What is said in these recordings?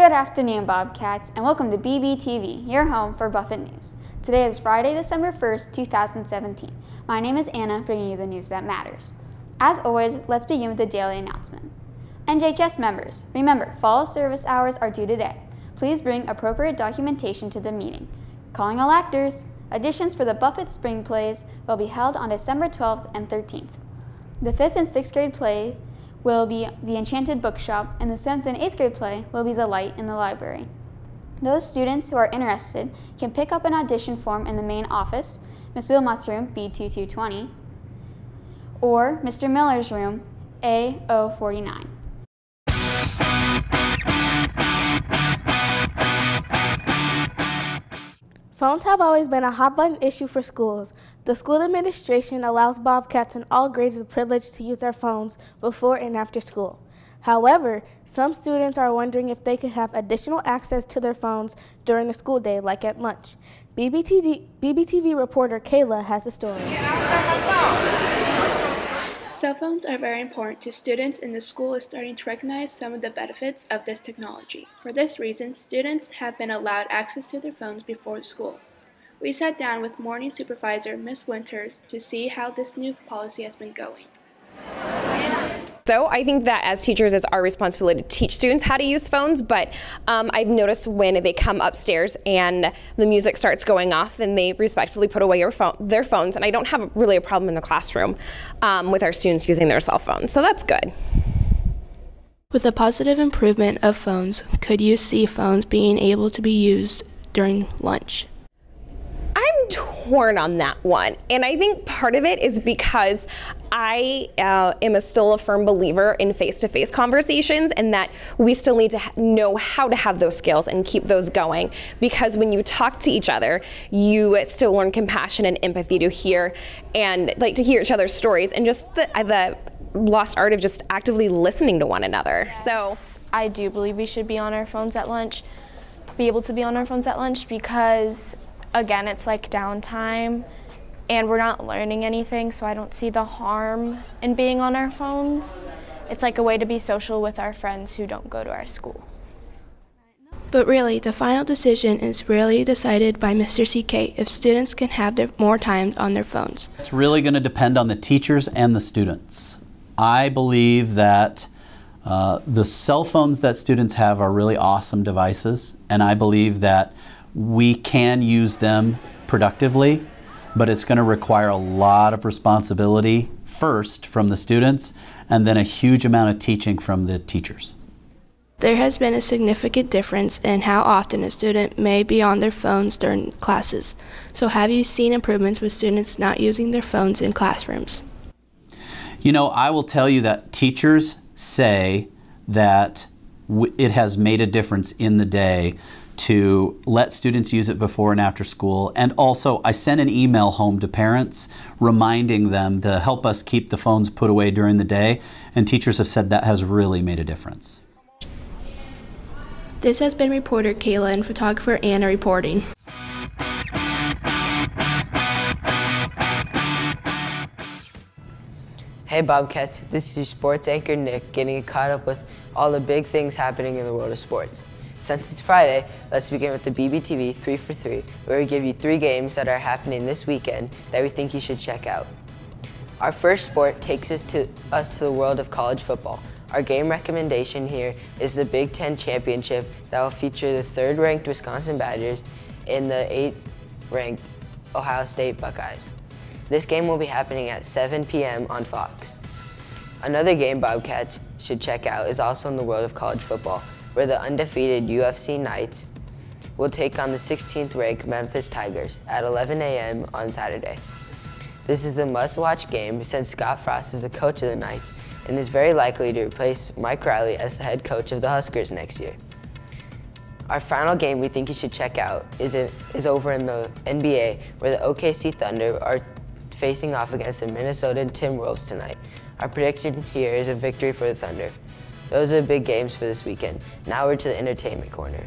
Good afternoon, Bobcats, and welcome to BBTV, your home for Buffett News. Today is Friday, December 1st, 2017. My name is Anna, bringing you the news that matters. As always, let's begin with the daily announcements. NJHS members, remember, fall service hours are due today. Please bring appropriate documentation to the meeting. Calling all actors, auditions for the Buffett Spring Plays will be held on December 12th and 13th. The 5th and 6th grade play will be The Enchanted Bookshop, and the 7th and 8th grade play will be The Light in the Library. Those students who are interested can pick up an audition form in the main office, Ms. Wilmot's room, B2220, or Mr. Miller's room, A049. Phones have always been a hot-button issue for schools. The school administration allows Bobcats in all grades the privilege to use their phones before and after school. However, some students are wondering if they could have additional access to their phones during the school day, like at lunch. BBTV reporter Kayla has the story. Cell phones are very important to students, and the school is starting to recognize some of the benefits of this technology. For this reason, students have been allowed access to their phones before school. We sat down with morning supervisor Ms. Winters to see how this new policy has been going. So I think that as teachers, it's our responsibility to teach students how to use phones, but I've noticed when they come upstairs and the music starts going off, then they respectfully put away their phones, and I don't have really a problem in the classroom with our students using their cell phones, so that's good. With the positive improvement of phones, could you see phones being able to be used during lunch? I'm torn on that one, and I think part of it is because I am still a firm believer in face-to-face conversations, and that we still need to know how to have those skills and keep those going, because when you talk to each other, you still learn compassion and empathy to hear each other's stories, and just the lost art of just actively listening to one another. Yes. So I do believe we should be on our phones at lunch, because again, it's like downtime and we're not learning anything, so I don't see the harm in being on our phones. It's like a way to be social with our friends who don't go to our school. But really, the final decision is really decided by Mr. CK if students can have more time on their phones. It's really going to depend on the teachers and the students. I believe that the cell phones that students have are really awesome devices, and I believe that we can use them productively, but it's going to require a lot of responsibility first from the students, and then a huge amount of teaching from the teachers. There has been a significant difference in how often a student may be on their phones during classes. So have you seen improvements with students not using their phones in classrooms? You know, I will tell you that teachers say that it has made a difference in the day to let students use it before and after school. And also, I sent an email home to parents reminding them to help us keep the phones put away during the day, and teachers have said that has really made a difference. This has been reporter Kayla and photographer Anna reporting. Hey Bobcats, this is your sports anchor Nick, getting you caught up with all the big things happening in the world of sports. Since it's Friday, let's begin with the BBTV 3 for 3, where we give you 3 games that are happening this weekend that we think you should check out. Our first sport takes us to the world of college football. Our game recommendation here is the Big Ten Championship that will feature the 3rd-ranked Wisconsin Badgers and the 8th-ranked Ohio State Buckeyes. This game will be happening at 7 p.m. on Fox. Another game Bobcats should check out is also in the world of college football, where the undefeated UFC Knights will take on the 16th-ranked Memphis Tigers at 11 a.m. on Saturday. This is the must-watch game since Scott Frost is the coach of the Knights and is very likely to replace Mike Riley as the head coach of the Huskers next year. Our final game we think you should check out is over in the NBA, where the OKC Thunder are facing off against the Minnesota Timberwolves tonight. Our prediction here is a victory for the Thunder. Those are the big games for this weekend. Now we're to the entertainment corner.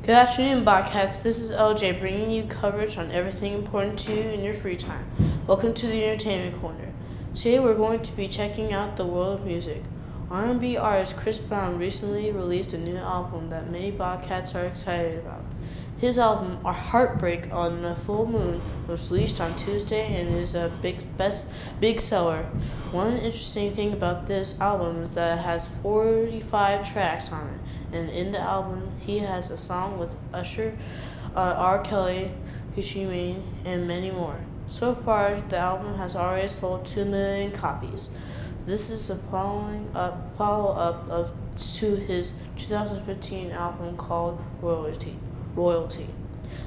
Good afternoon, Bobcats. This is LJ bringing you coverage on everything important to you in your free time. Welcome to the entertainment corner. Today we're going to be checking out the world of music. R&B artist Chris Brown recently released a new album that many Bobcats are excited about. His album, Heartbreak on a Full Moon, was released on Tuesday and is a big seller. One interesting thing about this album is that it has 45 tracks on it, and in the album he has a song with Usher, R. Kelly, Gucci Mane, and many more. So far, the album has already sold 2 million copies. This is a follow-up to his 2015 album called Royalty.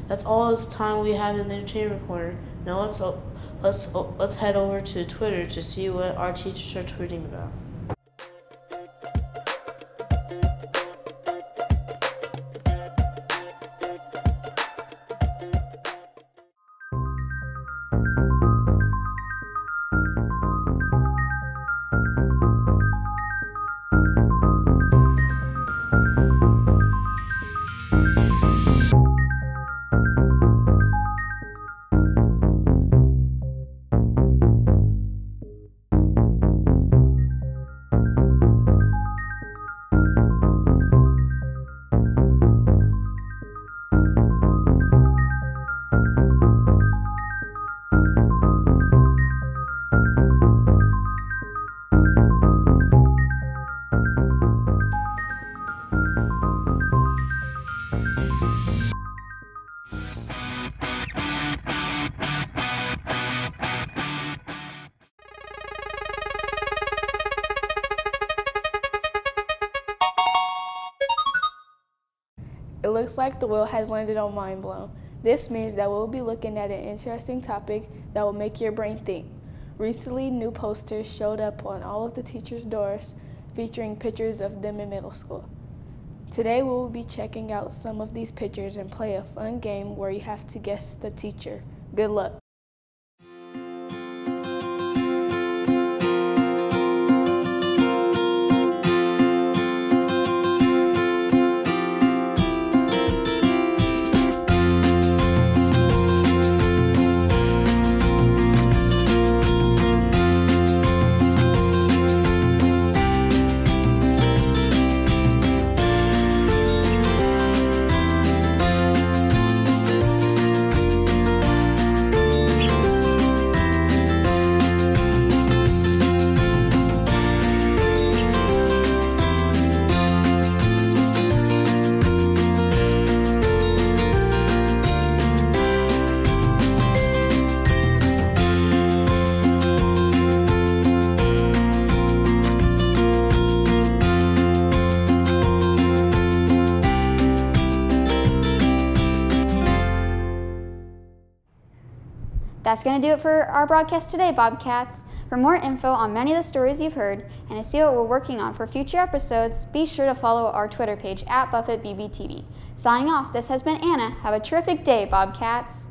That's all the time we have in the entertainment corner. Now let's head over to Twitter to see what our teachers are tweeting about. It looks like the wheel has landed on Mind Blown. This means that we'll be looking at an interesting topic that will make your brain think. Recently, new posters showed up on all of the teachers' doors featuring pictures of them in middle school. Today, we will be checking out some of these pictures and play a fun game where you have to guess the teacher. Good luck. That's going to do it for our broadcast today, Bobcats. For more info on many of the stories you've heard and to see what we're working on for future episodes, be sure to follow our Twitter page at BuffettBBTV. Signing off, this has been Anna. Have a terrific day, Bobcats.